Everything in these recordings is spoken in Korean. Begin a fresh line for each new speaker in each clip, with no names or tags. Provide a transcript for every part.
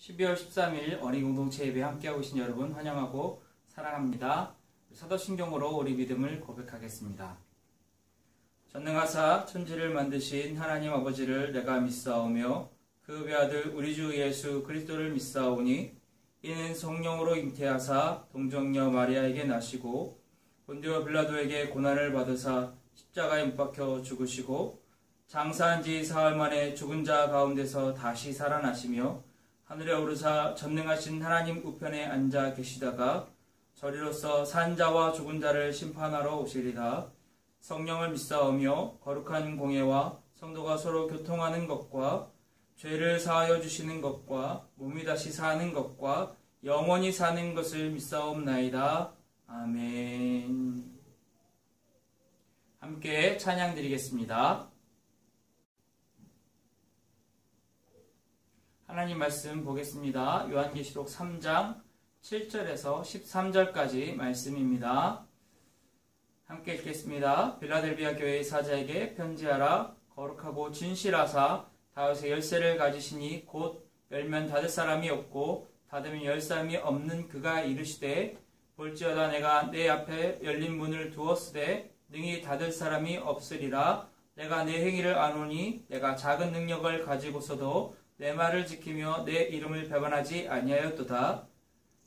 12월 13일 어린이공동체 예배 함께하고 계신 여러분 환영하고 사랑합니다. 사도신경으로 우리 믿음을 고백하겠습니다. 전능하사 천지를 만드신 하나님 아버지를 내가 믿사오며 그 외아들 우리 주 예수 그리스도를 믿사오니 이는 성령으로 잉태하사 동정녀 마리아에게 나시고 본디오 빌라도에게 고난을 받으사 십자가에 못 박혀 죽으시고 장사한 지 사흘 만에 죽은 자 가운데서 다시 살아나시며 하늘에 오르사 전능하신 하나님 우편에 앉아 계시다가 저리로서 산 자와 죽은 자를 심판하러 오시리라. 성령을 믿사오며 거룩한 공예와 성도가 서로 교통하는 것과 죄를 사하여 주시는 것과 몸이 다시 사는 것과 영원히 사는 것을 믿사옵나이다. 아멘. 함께 찬양 드리겠습니다. 하나님 말씀 보겠습니다. 요한계시록 3장 7절에서 13절까지 말씀입니다. 함께 읽겠습니다. 빌라델비아 교회의 사자에게 편지하라. 거룩하고 진실하사 다윗의 열쇠를 가지시니 곧 열면 닫을 사람이 없고 닫으면 열 사람이 없는 그가 이르시되 볼지어다 내가 내 앞에 열린 문을 두었으되 능히 닫을 사람이 없으리라. 내가 내 행위를 아노니 내가 작은 능력을 가지고서도 내 말을 지키며 내 이름을 배반하지 아니하였도다.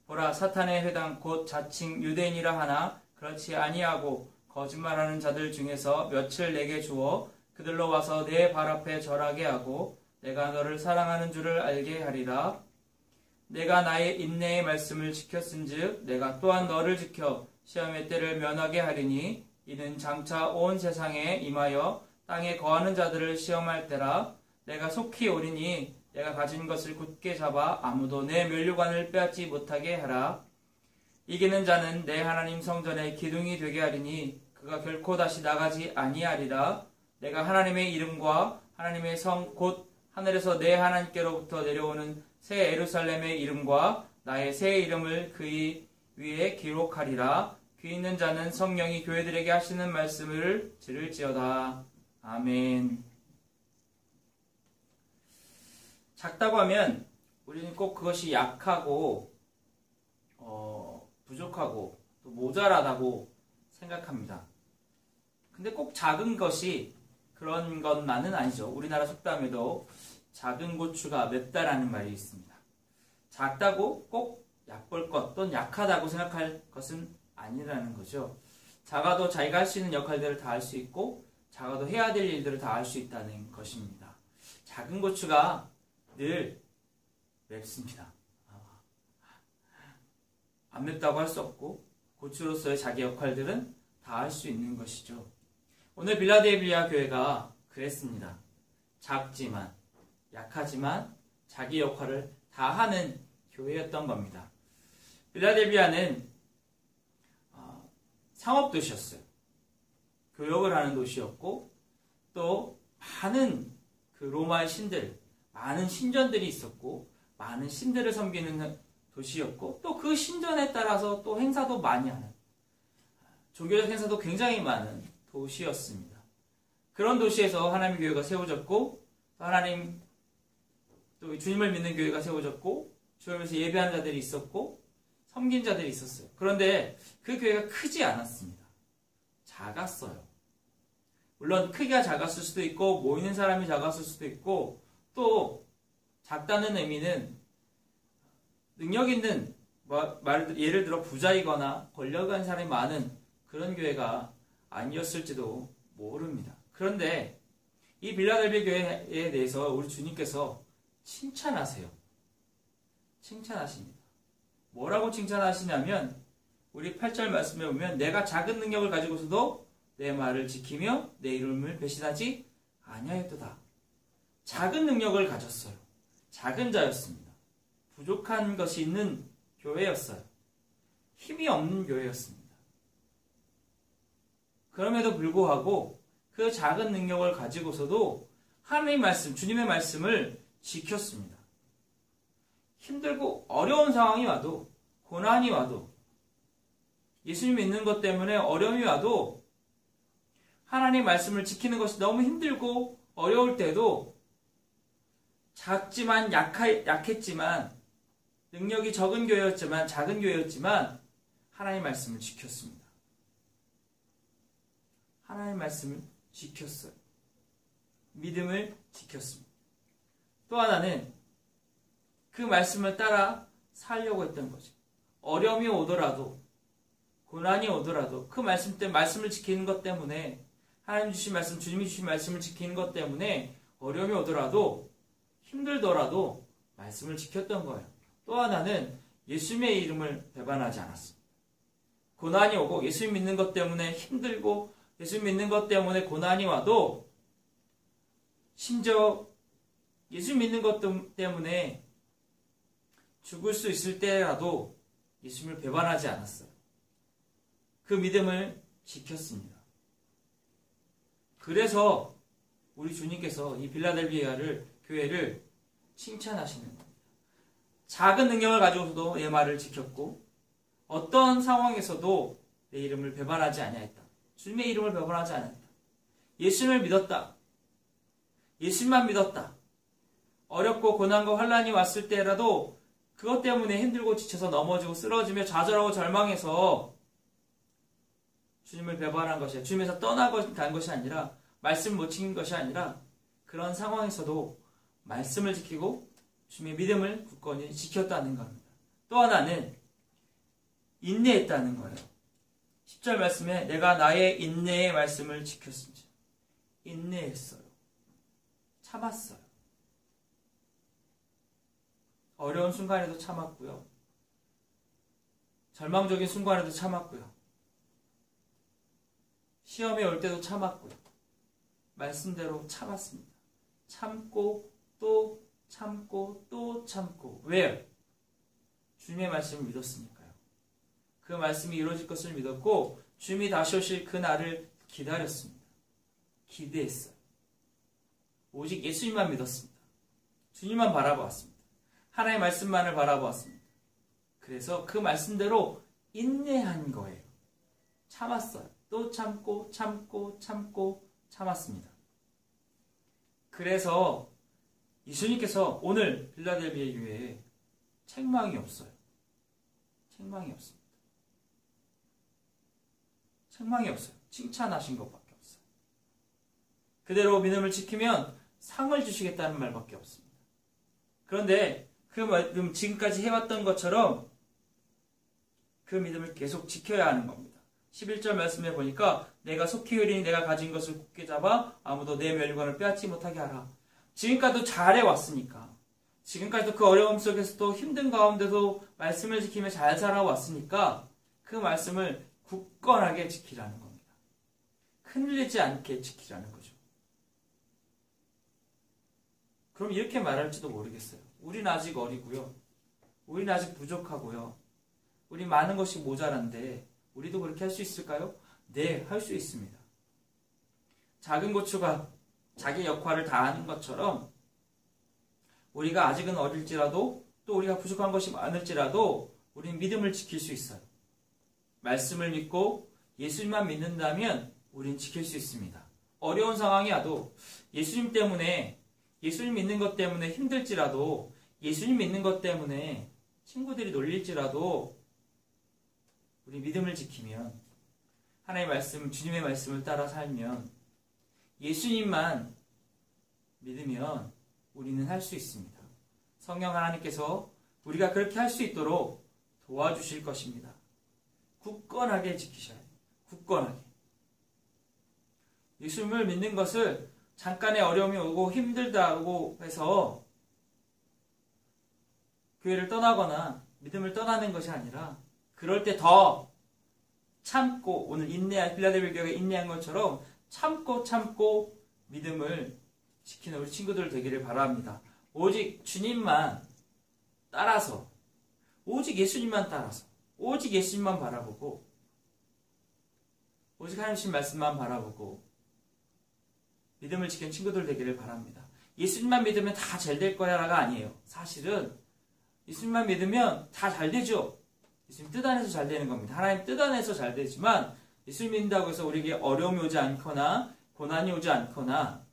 보라, 사탄의 회당 곧 자칭 유대인이라 하나 그렇지 아니하고 거짓말하는 자들 중에서 몇을 내게 주어 그들로 와서 내 발 앞에 절하게 하고 내가 너를 사랑하는 줄을 알게 하리라. 내가 나의 인내의 말씀을 지켰은즉 내가 또한 너를 지켜 시험의 때를 면하게 하리니 이는 장차 온 세상에 임하여 땅에 거하는 자들을 시험할 때라. 내가 속히 오리니 내가 가진 것을 굳게 잡아 아무도 내 면류관을 빼앗지 못하게 하라. 이기는 자는 내 하나님 성전의 기둥이 되게 하리니 그가 결코 다시 나가지 아니하리라. 내가 하나님의 이름과 하나님의 성 곧 하늘에서 내 하나님께로부터 내려오는 새 예루살렘의 이름과 나의 새 이름을 그의 위에 기록하리라. 귀 있는 자는 성령이 교회들에게 하시는 말씀을 들을지어다. 아멘. 작다고 하면 우리는 꼭 그것이 약하고 부족하고 또 모자라다고 생각합니다. 근데 꼭 작은 것이 그런 것만은 아니죠. 우리나라 속담에도 작은 고추가 맵다라는 말이 있습니다. 작다고 꼭 얕볼 것 또는 약하다고 생각할 것은 아니라는 거죠. 작아도 자기가 할 수 있는 역할들을 다 할 수 있고 작아도 해야 될 일들을 다 할 수 있다는 것입니다. 작은 고추가 늘 맵습니다. 안 맵다고 할 수 없고 고추로서의 자기 역할들은 다 할 수 있는 것이죠. 오늘 빌라델비아 교회가 그랬습니다. 작지만 약하지만 자기 역할을 다 하는 교회였던 겁니다. 빌라델비아는 상업도시였어요. 교역을 하는 도시였고 또 많은 그 로마의 신들 많은 신전들이 있었고 많은 신들을 섬기는 도시였고 또 그 신전에 따라서 또 행사도 많이 하는 종교적 행사도 굉장히 많은 도시였습니다. 그런 도시에서 하나님의 교회가 세워졌고 하나님 또 주님을 믿는 교회가 세워졌고 주님에서 예배하는 자들이 있었고 섬긴 자들이 있었어요. 그런데 그 교회가 크지 않았습니다. 작았어요. 물론 크기가 작았을 수도 있고 모이는 사람이 작았을 수도 있고 또 작다는 의미는 능력 있는 예를 들어 부자이거나 권력한 사람이 많은 그런 교회가 아니었을지도 모릅니다. 그런데 이 빌라델비아 교회에 대해서 우리 주님께서 칭찬하세요. 칭찬하십니다. 뭐라고 칭찬하시냐면 우리 8절 말씀에 보면 내가 작은 능력을 가지고서도 내 말을 지키며 내 이름을 배신하지 아니하였도다. 작은 능력을 가졌어요. 작은 자였습니다. 부족한 것이 있는 교회였어요. 힘이 없는 교회였습니다. 그럼에도 불구하고 그 작은 능력을 가지고서도 하나님의 말씀, 주님의 말씀을 지켰습니다. 힘들고 어려운 상황이 와도 고난이 와도 예수님 믿는 것 때문에 어려움이 와도 하나님의 말씀을 지키는 것이 너무 힘들고 어려울 때도 작지만 약했지만 능력이 적은 교회였지만, 작은 교회였지만 하나님의 말씀을 지켰습니다. 하나님의 말씀을 지켰어요. 믿음을 지켰습니다. 또 하나는 그 말씀을 따라 살려고 했던 거죠. 어려움이 오더라도, 고난이 오더라도 그 말씀 때문에, 말씀을 지키는 것 때문에, 하나님 주신 말씀, 주님이 주신 말씀을 지키는 것 때문에 어려움이 오더라도, 힘들더라도 말씀을 지켰던 거예요. 또 하나는 예수님의 이름을 배반하지 않았습니다. 고난이 오고 예수님 믿는 것 때문에 힘들고 예수님 믿는 것 때문에 고난이 와도, 심지어 예수님 믿는 것 때문에 죽을 수 있을 때라도 예수님을 배반하지 않았어요. 그 믿음을 지켰습니다. 그래서 우리 주님께서 이 빌라델비아 교회를 칭찬하시는 겁니다. 작은 능력을 가지고서도 내 말을 지켰고, 어떤 상황에서도 내 이름을 배반하지 아니하였다. 주님의 이름을 배반하지 않았다. 예수님을 믿었다. 예수님만 믿었다. 어렵고 고난과 환난이 왔을 때라도 그것 때문에 힘들고 지쳐서 넘어지고 쓰러지며 좌절하고 절망해서 주님을 배반한 것이, 주님에서 떠나간 것이 아니라, 말씀 못 지킨 것이 아니라, 그런 상황에서도 말씀을 지키고 주님의 믿음을 굳건히 지켰다는 겁니다. 또 하나는 인내했다는 거예요. 10절 말씀에 내가 나의 인내의 말씀을 지켰습니다. 인내했어요. 참았어요. 어려운 순간에도 참았고요. 절망적인 순간에도 참았고요. 시험이 올 때도 참았고요. 말씀대로 참았습니다. 참고 또 참고 또 참고. 왜요? 주님의 말씀을 믿었으니까요. 그 말씀이 이루어질 것을 믿었고 주님이 다시 오실 그 날을 기다렸습니다. 기대했어요. 오직 예수님만 믿었습니다. 주님만 바라보았습니다. 하나님의 말씀만을 바라보았습니다. 그래서 그 말씀대로 인내한 거예요. 참았어요. 또 참고 참고 참고 참았습니다. 그래서 예수님께서 오늘 빌라델비아 교회에 책망이 없어요. 책망이 없습니다. 책망이 없어요. 칭찬하신 것밖에 없어요. 그대로 믿음을 지키면 상을 주시겠다는 말밖에 없습니다. 그런데 그 믿음, 지금까지 해왔던 것처럼 그 믿음을 계속 지켜야 하는 겁니다. 11절 말씀에 보니까 내가 속히 의리니 내가 가진 것을 굳게 잡아 아무도 내 멸관을 빼앗지 못하게 하라. 지금까지도 잘해왔으니까, 지금까지도 그 어려움 속에서도 힘든 가운데도 말씀을 지키며 잘 살아왔으니까 그 말씀을 굳건하게 지키라는 겁니다. 흔들리지 않게 지키라는 거죠. 그럼 이렇게 말할지도 모르겠어요. 우린 아직 어리고요. 우린 아직 부족하고요. 우리 많은 것이 모자란데 우리도 그렇게 할 수 있을까요? 네, 할 수 있습니다. 작은 고추가 자기 역할을 다하는 것처럼 우리가 아직은 어릴지라도 또 우리가 부족한 것이 많을지라도 우리는 믿음을 지킬 수 있어요. 말씀을 믿고 예수님만 믿는다면 우리는 지킬 수 있습니다. 어려운 상황이 와도 예수님 때문에, 예수님 믿는 것 때문에 힘들지라도, 예수님 믿는 것 때문에 친구들이 놀릴지라도 우리 믿음을 지키면, 하나님의 말씀, 주님의 말씀을 따라 살면, 예수님만 믿으면 우리는 할 수 있습니다. 성령 하나님께서 우리가 그렇게 할 수 있도록 도와주실 것입니다. 굳건하게 지키셔야 돼요. 굳건하게. 예수님을 믿는 것을 잠깐의 어려움이 오고 힘들다고 해서 교회를 떠나거나 믿음을 떠나는 것이 아니라, 그럴 때 더 참고, 오늘 빌라델비아 교회가 인내한 것처럼 참고 믿음을 지키는 우리 친구들 되기를 바랍니다. 오직 주님만 따라서, 오직 예수님만 따라서, 오직 예수님만 바라보고, 오직 하나님 말씀만 바라보고 믿음을 지키는 친구들 되기를 바랍니다. 예수님만 믿으면 다 잘 될 거야가 아니에요. 사실은 예수님만 믿으면 다 잘 되죠. 예수님 뜻 안에서 잘 되는 겁니다. 하나님 뜻 안에서 잘 되지만 예수님 믿는다고 해서 우리에게 어려움이 오지 않거나 고난이 오지 않거나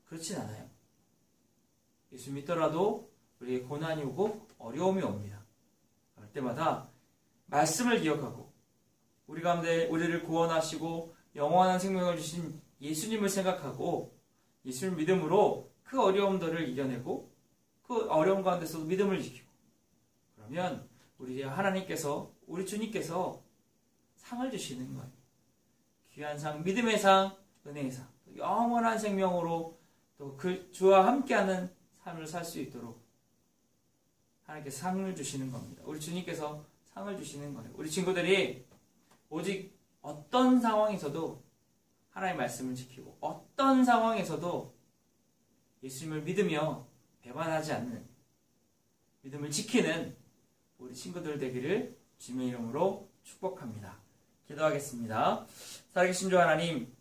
그렇진 않아요. 예수 믿더라도 우리에게 고난이 오고 어려움이 옵니다. 그때마다 말씀을 기억하고 우리 가운데 우리를 구원하시고 영원한 생명을 주신 예수님을 생각하고 예수를 믿음으로 그 어려움들을 이겨내고 그 어려움 가운데서도 믿음을 지키고 그러면 우리 하나님께서 우리 주님께서 상을 주시는 거예요. 귀한 상, 믿음의 상, 은혜의 상, 영원한 생명으로 또 그 주와 함께하는 삶을 살 수 있도록 하나님께서 상을 주시는 겁니다. 우리 주님께서 상을 주시는 거예요. 우리 친구들이 오직 어떤 상황에서도 하나님의 말씀을 지키고 어떤 상황에서도 예수님을 믿으며 배반하지 않는 믿음을 지키는 우리 친구들 되기를 주님의 이름으로 축복합니다. 기도하겠습니다. 살아계신 주 하나님,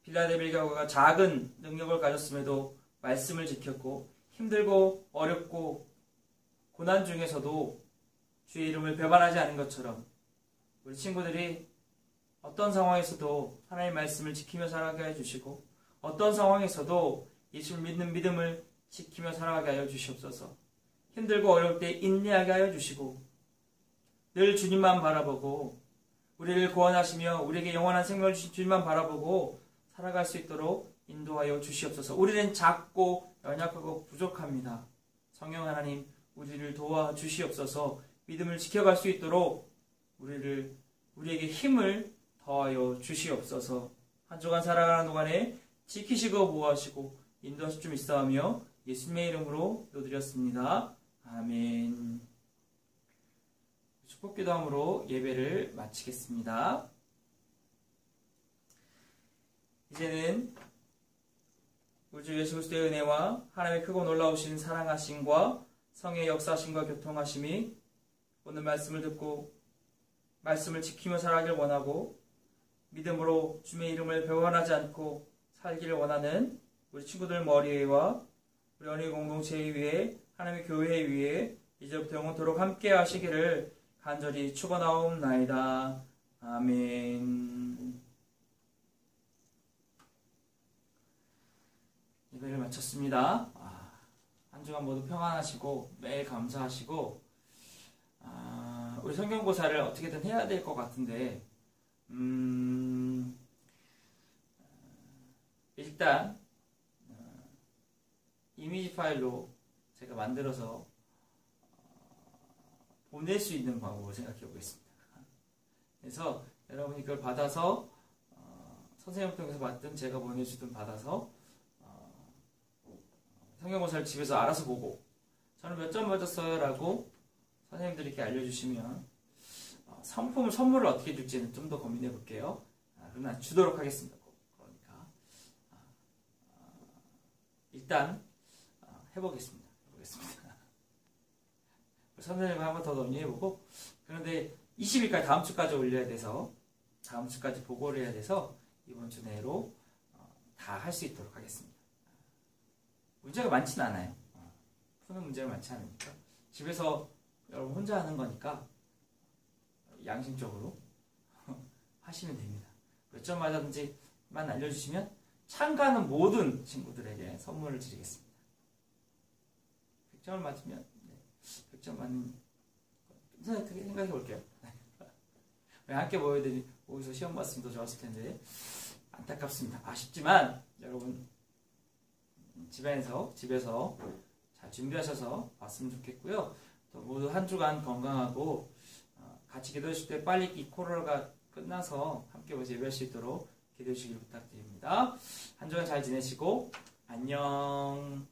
빌라델비아 교회가 작은 능력을 가졌음에도 말씀을 지켰고 힘들고 어렵고 고난 중에서도 주의 이름을 배반하지 않은 것처럼 우리 친구들이 어떤 상황에서도 하나님의 말씀을 지키며 살아가게 해주시고 어떤 상황에서도 예수를 믿는 믿음을 지키며 살아가게 하여 주시옵소서. 힘들고 어려울 때 인내하게 하여 주시고 늘 주님만 바라보고 우리를 구원하시며 우리에게 영원한 생명을 주신 주님만 바라보고 살아갈 수 있도록 인도하여 주시옵소서. 우리는 작고 연약하고 부족합니다. 성령 하나님, 우리를 도와주시옵소서. 믿음을 지켜갈 수 있도록 우리에게 힘을 더하여 주시옵소서. 한 주간 살아가는 동안에 지키시고 보호하시고 인도하실 줄 믿사오며 예수님의 이름으로 기도드렸습니다. 아멘. 축복기도함으로 예배를 마치겠습니다. 이제는 우리 주 예수 그리스도의 은혜와 하나님의 크고 놀라우신 사랑하심과 성의 역사하심과 교통하심이 오늘 말씀을 듣고 말씀을 지키며 살아가길 원하고 믿음으로 주님의 이름을 배반하지 않고 살기를 원하는 우리 친구들 머리와 우리 언니 공동체 위에 하나님의 교회 위에 이제부터 영원토록 함께 하시기를 간절히 축원하옵나이다. 아멘. 예배를 마쳤습니다. 한 주간 모두 평안하시고 매일 감사하시고 우리 성경고사를 어떻게든 해야 될 것 같은데 일단 이미지 파일로 제가 만들어서 보낼 수 있는 방법을 생각해 보겠습니다. 그래서 여러분이 그걸 받아서 선생님 통해서 받든 제가 보내주든 받아서 성경고사를 집에서 알아서 보고 저는 몇 점 맞았어요 라고 선생님들이 이렇게 알려주시면 선물을 어떻게 줄지는 좀 더 고민해 볼게요. 그러나 주도록 하겠습니다. 그러니까 일단 해보겠습니다. 선생님과 한번 더 논의해보고 그런데 20일까지 다음 주까지 올려야 돼서 다음 주까지 보고를 해야 돼서 이번 주 내로 다 할 수 있도록 하겠습니다. 문제가 많지는 않아요. 푸는 문제가 많지 않으니까 집에서 여러분 혼자 하는 거니까 양심적으로 하시면 됩니다. 몇 점 맞았는지만 알려주시면 참가하는 모든 친구들에게 선물을 드리겠습니다. 100점을 맞으면 100점 맞는 생각해 볼게요. 함께 모여서 시험 봤으면 더 좋았을 텐데 안타깝습니다. 아쉽지만 여러분 집에서 잘 준비하셔서 왔으면 좋겠고요. 또 모두 한 주간 건강하고 같이 기도하실 때 빨리 이 코로나가 끝나서 함께 모여서 예배할 수 있도록 기도해 주시길 부탁드립니다. 한 주간 잘 지내시고 안녕.